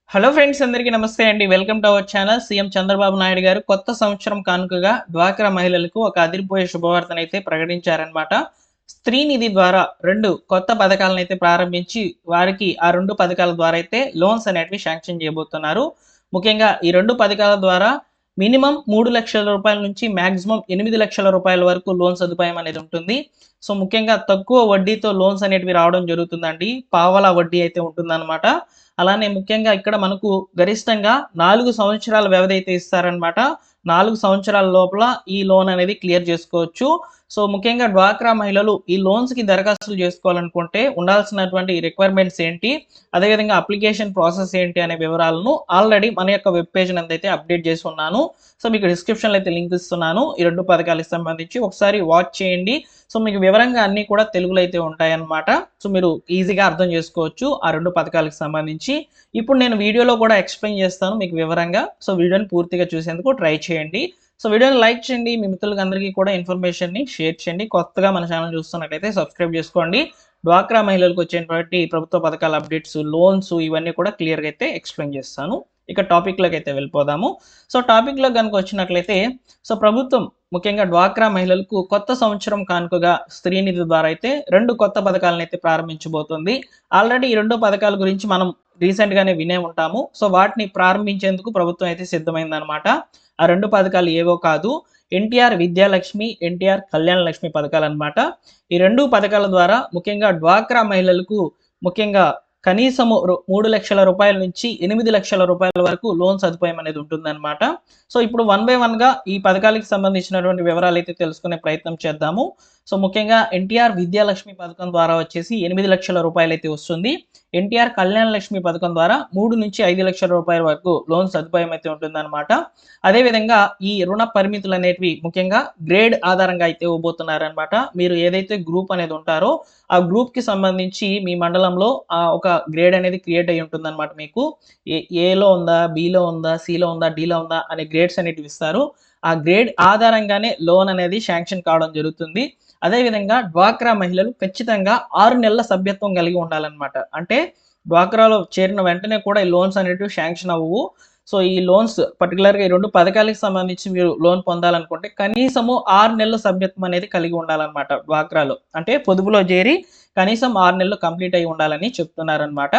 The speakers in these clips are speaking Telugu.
హలో ఫ్రెండ్స్, అందరికీ నమస్తే అండి. Welcome to our channel. CM Chandrababu Naidu గారు కొత్త సంవత్సరం కానుకగా డ్వాక్రా మహిళలకు ఒక అదిరిపోయే శుభవార్తనైతే ప్రకటించారనమాట. స్త్రీ నిధి ద్వారా 2 కొత్త పథకాలనైతే ప్రారంభించి వారికి ఆ 2 పథకాల ద్వారా అయితే లోన్స్ అనేటివి శాంక్షన్ చేయబోతున్నారు. ముఖ్యంగా ఈ 2 పథకాల ద్వారా మినిమం 3,00,000 రూపాయల నుంచి మాక్సిమం 8,00,000 రూపాయల వరకు లోన్ సదుపాయం అనేది ఉంటుంది. సో ముఖ్యంగా తక్కువ వడ్డీతో లోన్స్ అనేటివి రావడం జరుగుతుందండి. పావలా వడ్డీ అయితే ఉంటుందన్నమాట. అలానే ముఖ్యంగా ఇక్కడ మనకు గరిష్టంగా 4 సంవత్సరాల వ్యవధి అయితే ఇస్తారనమాట. 4 సంవత్సరాల లోపల ఈ లోన్ అనేది క్లియర్ చేసుకోవచ్చు. సో ముఖ్యంగా డ్వాక్రా మహిళలు ఈ లోన్స్‌కి దరఖాస్తులు చేసుకోవాలనుకుంటే ఉండాల్సినటువంటి రిక్వైర్మెంట్స్ ఏంటి? అదేవిధంగా అప్లికేషన్ ప్రాసెస్ ఏంటి అనే వివరాలను ఆల్రెడీ మన యొక్క వెబ్ పేజ్ నందైతే అప్డేట్ చేసి ఉన్నాను. సో మీకు డిస్క్రిప్షన్‌లో అయితే లింక్ ఇస్తున్నాను. ఈ 2 పథకాలకు సంబంధించి ఒకసారి వాచ్ చేయండి. సో మీకు వివరంగా అన్నీ కూడా తెలుగులో అయితే ఉంటాయన్నమాట. సో మీరు ఈజీగా అర్థం చేసుకోవచ్చు ఆ 2 పథకాలకు సంబంధించి. ఇప్పుడు నేను వీడియోలో కూడా ఎక్స్‌ప్లెయిన్ చేస్తాను మీకు వివరంగా. సో వీడియోని పూర్తిగా చూసేందుకు ట్రై చేయండి. సో వీడియోని లైక్ చేయండి. మీ మిత్రులకు అందరికీ కూడా ఇన్ఫర్మేషన్‌ని షేర్ చేయండి. కొత్తగా మన ఛానల్ చూస్తున్నట్లయితే సబ్స్క్రైబ్ చేసుకోండి. డ్వాక్రా మహిళలకు వచ్చేటువంటి ప్రభుత్వ పథకాల అప్డేట్స్, లోన్స్ ఇవన్నీ కూడా క్లియర్‌గా అయితే ఎక్స్‌ప్లెయిన్ చేస్తాను. ఇక టాపిక్‌లోకి అయితే వెళ్ళిపోదాము. సో టాపిక్‌లోకి గనుక వచ్చినట్లయితే సో ప్రభుత్వం ముఖ్యంగా డ్వాక్రా మహిళలకు కొత్త సంవత్సరం కానుకగా స్త్రీ నిధి ద్వారా అయితే 2 కొత్త పథకాలను అయితే ప్రారంభించబోతుంది. ఆల్రెడీ ఈ 2 పథకాల గురించి మనం రీసెంట్‌గానే వినే ఉంటాము. సో వాటిని ప్రారంభించేందుకు ప్రభుత్వం అయితే సిద్ధమైందనమాట. ఆ 2 పథకాలు ఏవో కాదు, ఎన్టీఆర్ విద్యాలక్ష్మి, ఎన్టీఆర్ కళ్యాణ లక్ష్మి పథకాలనమాట. ఈ 2 పథకాల ద్వారా ముఖ్యంగా డ్వాక్రా మహిళలకు ముఖ్యంగా కనీసము 3,00,000 రూపాయల నుంచి 8,00,000 రూపాయల వరకు లోన్ సదుపాయం అనేది ఉంటుందన్నమాట. సో ఇప్పుడు వన్ బై వన్‌గా ఈ పథకాలకు సంబంధించినటువంటి వివరాలైతే తెలుసుకునే ప్రయత్నం చేద్దాము. సో ముఖ్యంగా ఎన్టీఆర్ విద్యాలక్ష్మి పథకం ద్వారా వచ్చేసి 8,00,000 రూపాయలైతే వస్తుంది. ఎన్టీఆర్ కళ్యాణ లక్ష్మి పథకం ద్వారా 3,00,000-5,00,000 రూపాయల వరకు లోన్ సదుపాయం అయితే ఉంటుందన్నమాట. అదేవిధంగా ఈ రుణ పరిమితులు అనేటివి ముఖ్యంగా గ్రేడ్ ఆధారంగా అయితే ఇవ్వబోతున్నారనమాట. మీరు ఏదైతే గ్రూప్ అనేది ఉంటారో ఆ గ్రూప్‌కి సంబంధించి మీ మండలంలో ఒక గ్రేడ్ అనేది క్రియేట్ అయ్యి ఉంటుందన్నమాట మీకు. ఏలో ఉందా, బిలో ఉందా, సిలో ఉందా, డిలో ఉందా అనే గ్రేడ్స్ అనేటివి ఇస్తారు. ఆ గ్రేడ్ ఆధారంగానే లోన్ అనేది శాంక్షన్ కావడం జరుగుతుంది. అదేవిధంగా డ్వాక్రా మహిళలు ఖచ్చితంగా 6 నెలల సభ్యత్వం కలిగి ఉండాలన్నమాట. అంటే డ్వాక్రాలో చేరిన వెంటనే కూడా ఈ లోన్స్ అనేటివి శాంక్షన్ అవ్వవు. సో ఈ లోన్స్ పర్టికులర్‌గా ఈ 2 పథకాలకు సంబంధించి మీరు లోన్ పొందాలనుకుంటే కనీసము 6 నెలల సభ్యత్వం అనేది కలిగి ఉండాలన్నమాట డ్వాక్రాలో. అంటే పొదుపులో చేరి కనీసం 6 నెలలు కంప్లీట్ అయ్యి ఉండాలని చెప్తున్నారనమాట.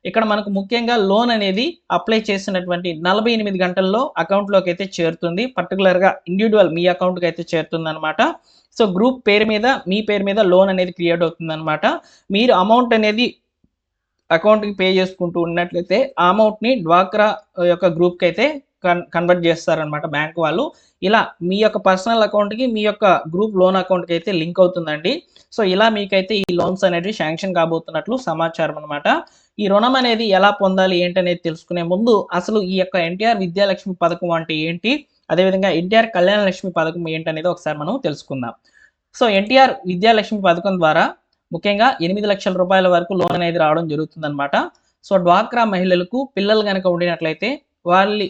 ఇక్కడ మనకు ముఖ్యంగా లోన్ అనేది అప్లై చేసినటువంటి 48 గంటల్లో అకౌంట్‌లోకి అయితే చేరుతుంది. పర్టికులర్‌గా ఇండివిడ్యువల్ మీ అకౌంట్‌కి అయితే చేరుతుందనమాట. సో గ్రూప్ పేరు మీద మీ పేరు మీద లోన్ అనేది క్రియేట్ అవుతుందనమాట. మీరు అమౌంట్ అనేది అకౌంట్‌కి పే చేసుకుంటూ ఉన్నట్లయితే ఆ అమౌంట్‌ని డ్వాక్రా యొక్క గ్రూప్‌కి అయితే కన్వర్ట్ చేస్తారనమాట బ్యాంక్ వాళ్ళు. ఇలా మీ యొక్క పర్సనల్ అకౌంట్‌కి మీ యొక్క గ్రూప్ లోన్ అకౌంట్‌కి అయితే లింక్ అవుతుందండి. సో ఇలా మీకైతే ఈ లోన్స్ అనేవి శాంక్షన్ కాబోతున్నట్లు సమాచారం అనమాట. ఈ రుణం అనేది ఎలా పొందాలి ఏంటనేది తెలుసుకునే ముందు అసలు ఈ యొక్క ఎన్టీఆర్ విద్యాలక్ష్మి పథకం అంటే ఏంటి? అదేవిధంగా ఎన్టీఆర్ కళ్యాణ లక్ష్మి పథకం ఏంటనేది ఒకసారి మనం తెలుసుకుందాం. సో ఎన్టీఆర్ విద్యాలక్ష్మి పథకం ద్వారా ముఖ్యంగా 8,00,000 రూపాయల వరకు లోన్ అనేది రావడం జరుగుతుందనమాట. సో డ్వాక్రా మహిళలకు పిల్లలు గనక ఉండినట్లయితే వాళ్ళి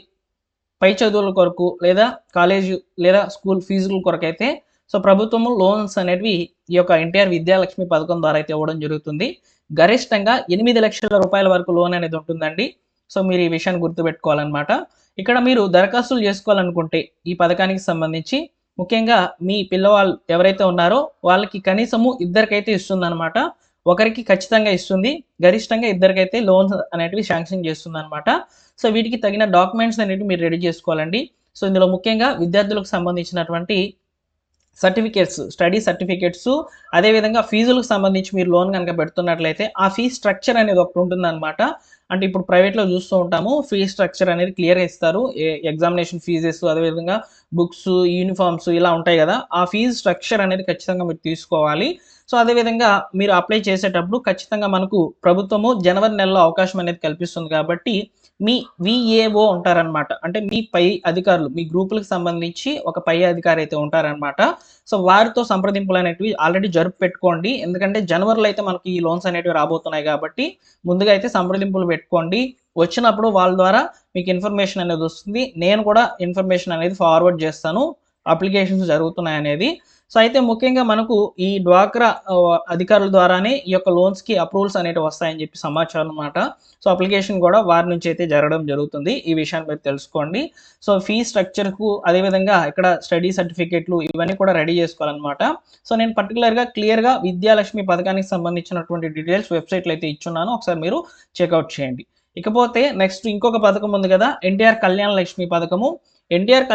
పై చదువుల కొరకు లేదా కాలేజు లేదా స్కూల్ ఫీజుల కొరకైతే సో ప్రభుత్వము లోన్స్ అనేటివి ఈ యొక్క ఎన్టీఆర్ విద్యాలక్ష్మి పథకం ద్వారా అయితే ఇవ్వడం జరుగుతుంది. గరిష్టంగా 8,00,000 రూపాయల వరకు లోన్ అనేది ఉంటుందండి. సో మీరు ఈ విషయాన్ని గుర్తుపెట్టుకోవాలన్నమాట. ఇక్కడ మీరు దరఖాస్తులు చేసుకోవాలనుకుంటే ఈ పథకానికి సంబంధించి ముఖ్యంగా మీ పిల్లవాళ్ళు ఎవరైతే ఉన్నారో వాళ్ళకి కనీసము ఇద్దరికైతే ఇస్తుందనమాట. ఒకరికి ఖచ్చితంగా ఇస్తుంది. గరిష్టంగా ఇద్దరికైతే లోన్స్ అనేటివి శాంక్షన్ చేస్తుందనమాట. సో వీటికి తగిన డాక్యుమెంట్స్ అనేటివి మీరు రెడీ చేసుకోవాలండి. సో ఇందులో ముఖ్యంగా విద్యార్థులకు సంబంధించినటువంటి సర్టిఫికేట్స్, స్టడీ సర్టిఫికేట్స్, అదేవిధంగా ఫీజులకు సంబంధించి మీరు లోన్ కనుక పెడుతున్నట్లయితే ఆ ఫీజ్ స్ట్రక్చర్ అనేది ఒకటి ఉంటుందన్నమాట. అంటే ఇప్పుడు ప్రైవేట్‌లో చూస్తూ ఉంటాము. ఫీజ్ స్ట్రక్చర్ అనేది క్లియర్‌గా ఇస్తారు. ఎగ్జామినేషన్ ఫీజెస్, అదేవిధంగా బుక్స్, యూనిఫార్మ్స్ ఇలా ఉంటాయి కదా! ఆ ఫీజ్ స్ట్రక్చర్ అనేది ఖచ్చితంగా మీరు తీసుకోవాలి. సో అదేవిధంగా మీరు అప్లై చేసేటప్పుడు ఖచ్చితంగా మనకు ప్రభుత్వము జనవరి నెలలో అవకాశం అనేది కల్పిస్తుంది కాబట్టి మీ వీఏఓ ఉంటారనమాట. అంటే మీ పై అధికారులు, మీ గ్రూపులకు సంబంధించి ఒక పై అధికారి అయితే ఉంటారనమాట. సో వారితో సంప్రదింపులు అనేటివి ఆల్రెడీ జరుపు పెట్టుకోండి. ఎందుకంటే జనవరిలో అయితే మనకి ఈ లోన్స్ అనేటివి రాబోతున్నాయి కాబట్టి ముందుగా అయితే సంప్రదింపులు పెట్టుకోండి. వచ్చినప్పుడు వాళ్ళ ద్వారా మీకు ఇన్ఫర్మేషన్ అనేది వస్తుంది. నేను కూడా ఇన్ఫర్మేషన్ అనేది ఫార్వర్డ్ చేస్తాను. అప్లికేషన్స్ జరుగుతున్నాయనేది. సో అయితే ముఖ్యంగా మనకు ఈ డ్వాక్రా అధికారుల ద్వారానే ఈ యొక్క లోన్స్‌కి అప్రూవల్స్ అనేటివి వస్తాయని చెప్పి సమాచారం అన్నమాట. సో అప్లికేషన్ కూడా వారి నుంచి అయితే జరగడం జరుగుతుంది. ఈ విషయాన్ని మీరు తెలుసుకోండి. సో ఫీ స్ట్రక్చర్‌కు అదేవిధంగా ఇక్కడ స్టడీ సర్టిఫికేట్లు ఇవన్నీ కూడా రెడీ చేసుకోవాలన్నమాట. సో నేను పర్టిక్యులర్‌గా క్లియర్‌గా విద్యాలక్ష్మి పథకానికి సంబంధించినటువంటి డీటెయిల్స్ వెబ్‌సైట్‌లో అయితే ఇచ్చున్నాను. ఒకసారి మీరు చెక్‌ఔట్ చేయండి. ఇకపోతే నెక్స్ట్ ఇంకొక పథకం ఉంది కదా! ఎన్టీఆర్ కళ్యాణ లక్ష్మి పథకము. ఎన్టీఆర్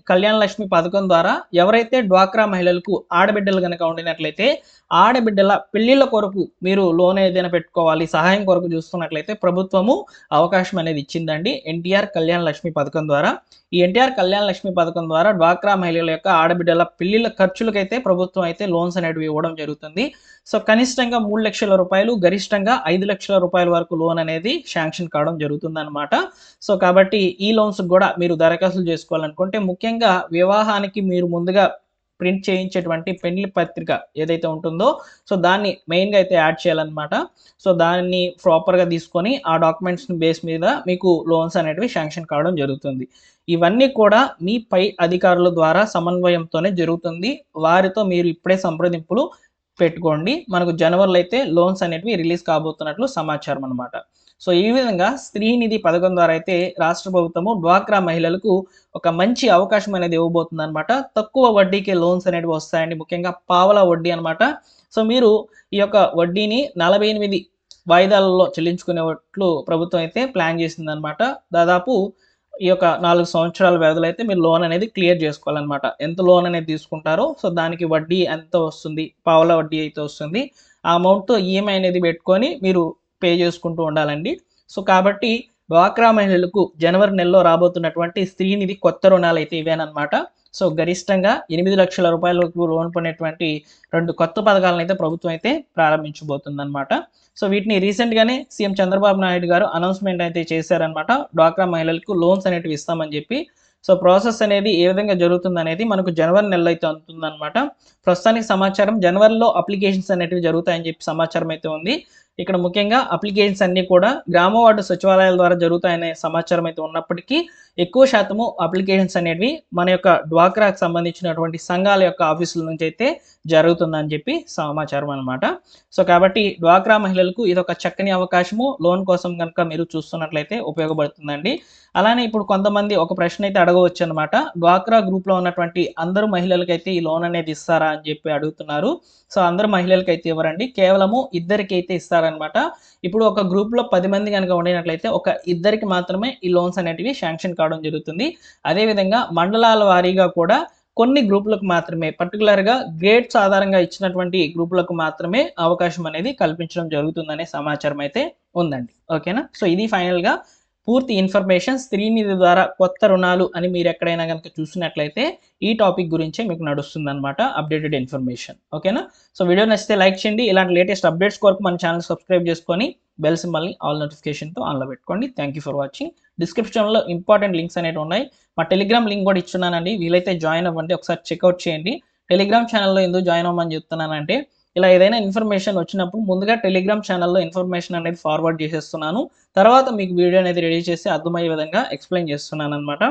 కళ్యాణ లక్ష్మి పథకం ద్వారా ఎవరైతే డ్వాక్రా మహిళలకు ఆడబిడ్డలు గనక ఉండినట్లయితే, ఆడబిడ్డల పెళ్లిళ్ళ కొరకు మీరు లోన్ ఏదైనా పెట్టుకోవాలి, సహాయం కొరకు చూస్తున్నట్లయితే ప్రభుత్వము అవకాశం అనేది ఇచ్చిందండి ఎన్టీఆర్ కళ్యాణ లక్ష్మి పథకం ద్వారా. ఈ ఎన్టీఆర్ కళ్యాణ లక్ష్మి పథకం ద్వారా డ్వాక్రా మహిళల యొక్క ఆడబిడ్డల పెళ్లిళ్ళ ఖర్చులకైతే ప్రభుత్వం అయితే లోన్స్ అనేటివి ఇవ్వడం జరుగుతుంది. సో కనిష్టంగా 3,00,000 రూపాయలు, గరిష్టంగా 5,00,000 రూపాయల వరకు లోన్ అనేది శాంక్షన్ కావడం జరుగుతుందన్నమాట. సో కాబట్టి ఈ లోన్స్ కూడా మీరు దరఖాస్తులు చేసుకోవాలనుకుంటే ముఖ్యంగా వివాహానికి మీరు ముందుగా ప్రింట్ చేయించేటువంటి పెళ్లి పత్రిక ఏదైతే ఉంటుందో సో దాన్ని మెయిన్‌గా అయితే యాడ్ చేయాలన్నమాట. సో దాన్ని ప్రాపర్‌గా తీసుకొని ఆ డాక్యుమెంట్స్‌ని బేస్ మీద మీకు లోన్స్ అనేటివి శాంక్షన్ కావడం జరుగుతుంది. ఇవన్నీ కూడా మీ పై అధికారుల ద్వారా సమన్వయంతోనే జరుగుతుంది. వారితో మీరు ఇప్పుడే సంప్రదింపులు పెట్టుకోండి. మనకు జనవరిలో అయితే లోన్స్ అనేటివి రిలీజ్ కాబోతున్నట్లు సమాచారం అన్నమాట. సో ఈ విధంగా స్త్రీ నిధి పథకం ద్వారా అయితే రాష్ట్ర ప్రభుత్వము డ్వాక్రా మహిళలకు ఒక మంచి అవకాశం అనేది ఇవ్వబోతుందన్నమాట. తక్కువ వడ్డీకే లోన్స్ అనేటివి వస్తాయండి. ముఖ్యంగా పావలా వడ్డీ అన్నమాట. సో మీరు ఈ యొక్క వడ్డీని 48 వాయిదాలలో చెల్లించుకునేటట్లు ప్రభుత్వం అయితే ప్లాన్ చేసిందన్నమాట. దాదాపు ఈ యొక్క 4 సంవత్సరాల వ్యవధిలో అయితే మీరు లోన్ అనేది క్లియర్ చేసుకోవాలన్నమాట. ఎంత లోన్ అనేది తీసుకుంటారో సో దానికి వడ్డీ ఎంత వస్తుంది, పావలా వడ్డీ అయితే వస్తుంది. ఆ అమౌంట్‌తో ఈఎంఐ అనేది పెట్టుకొని మీరు పే చేసుకుంటూ ఉండాలండి. సో కాబట్టి డ్వాక్రా మహిళలకు జనవరి నెలలో రాబోతున్నటువంటి స్త్రీ నిధి కొత్త రుణాలైతే ఇవేనన్నమాట. సో గరిష్టంగా 8,00,000 రూపాయల వరకు లోన్ పడేటువంటి 2 కొత్త పథకాలనైతే ప్రభుత్వం అయితే ప్రారంభించబోతుందన్నమాట. సో వీటిని రీసెంట్‌గానే సీఎం చంద్రబాబు నాయుడు గారు అనౌన్స్‌మెంట్ అయితే చేశారన్నమాట. డ్వాక్రా మహిళలకు లోన్స్ అనేటివి ఇస్తామని చెప్పి. సో ప్రాసెస్ అనేది ఏ విధంగా జరుగుతుందనేది మనకు జనవరి నెలలో అయితే అందుతుందన్నమాట. ప్రస్తుతానికి సమాచారం జనవరిలో అప్లికేషన్స్ అనేటివి జరుగుతాయని చెప్పి సమాచారం అయితే ఉంది. ఇక్కడ ముఖ్యంగా అప్లికేషన్స్ అన్నీ కూడా గ్రామ వార్డు సచివాలయాల ద్వారా జరుగుతాయనే సమాచారం అయితే ఉన్నప్పటికీ ఎక్కువ శాతము అప్లికేషన్స్ అనేవి మన యొక్క డ్వాక్రాకు సంబంధించినటువంటి సంఘాల యొక్క ఆఫీసుల నుంచి అయితే జరుగుతుందని చెప్పి సమాచారం అన్నమాట. సో కాబట్టి డ్వాక్రా మహిళలకు ఇదొక చక్కని అవకాశము. లోన్ కోసం కనుక మీరు చూస్తున్నట్లయితే ఉపయోగపడుతుందండి. అలానే ఇప్పుడు కొంతమంది ఒక ప్రశ్న అయితే అడగవచ్చు అనమాట. డ్వాక్రా గ్రూప్‌లో ఉన్నటువంటి అందరు మహిళలకైతే ఈ లోన్ అనేది ఇస్తారా అని చెప్పి అడుగుతున్నారు. సో అందరు మహిళలకైతే ఇవ్వరండి. కేవలము ఇద్దరికైతే ఇస్తారనమాట. ఇప్పుడు ఒక గ్రూప్‌లో 10 మంది గనుక ఉండినట్లయితే ఒక ఇద్దరికి మాత్రమే ఈ లోన్స్ అనేటివి శాంక్షన్ కావడం జరుగుతుంది. అదేవిధంగా మండలాల వారీగా కూడా కొన్ని గ్రూపులకు మాత్రమే పర్టిక్యులర్‌గా గ్రేడ్స్ ఆధారంగా ఇచ్చినటువంటి గ్రూపులకు మాత్రమే అవకాశం అనేది కల్పించడం జరుగుతుందనే సమాచారం అయితే ఉందండి. ఓకేనా? సో ఇది ఫైనల్‌గా పూర్తి ఇన్ఫర్మేషన్ స్త్రీ నిధి ద్వారా కొత్త రుణాలు అని మీరు ఎక్కడైనా గనుక చూసినట్లయితే ఈ టాపిక్ గురించే మీకు నడుస్తుందన్నమాట అప్డేటెడ్ ఇన్ఫర్మేషన్. ఓకేనా? సో వీడియో నచ్చితే లైక్ చేయండి. ఇలాంటి లేటెస్ట్ అప్డేట్స్ కొరకు మన ఛానల్ సబ్స్క్రైబ్ చేసుకొని బెల్ సింబల్‌ని ఆల్ నోటిఫికేషన్‌తో ఆన్‌లో పెట్టుకోండి. Thank you for watching. డిస్క్రిప్షన్‌లో ఇంపార్టెంట్ లింక్స్ అనేటివి ఉన్నాయి. మా టెలిగ్రామ్ లింక్ కూడా ఇచ్చున్నానండి. వీలైతే జాయిన్ అవ్వండి. ఒకసారి చెక్‌ఔట్ చేయండి. టెలిగ్రామ్ ఛానల్‌లో ఎందుకు జాయిన్ అవ్వమని చెప్తున్నానంటే ఇలా ఏదైనా ఇన్ఫర్మేషన్ వచ్చినప్పుడు ముందుగా టెలిగ్రామ్ ఛానల్‌లో ఇన్ఫర్మేషన్ అనేది ఫార్వర్డ్ చేసేస్తున్నాను. తర్వాత మీకు వీడియో అనేది రెడీ చేసి అర్థమయ్యే విధంగా ఎక్స్‌ప్లెయిన్ చేస్తున్నానన్నమాట.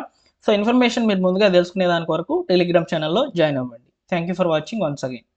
సో ఇన్ఫర్మేషన్ మీరు ముందుగా తెలుసుకునే దాని కొరకు టెలిగ్రామ్ ఛానల్‌లో జాయిన్ అవ్వండి. Thank you for watching once again.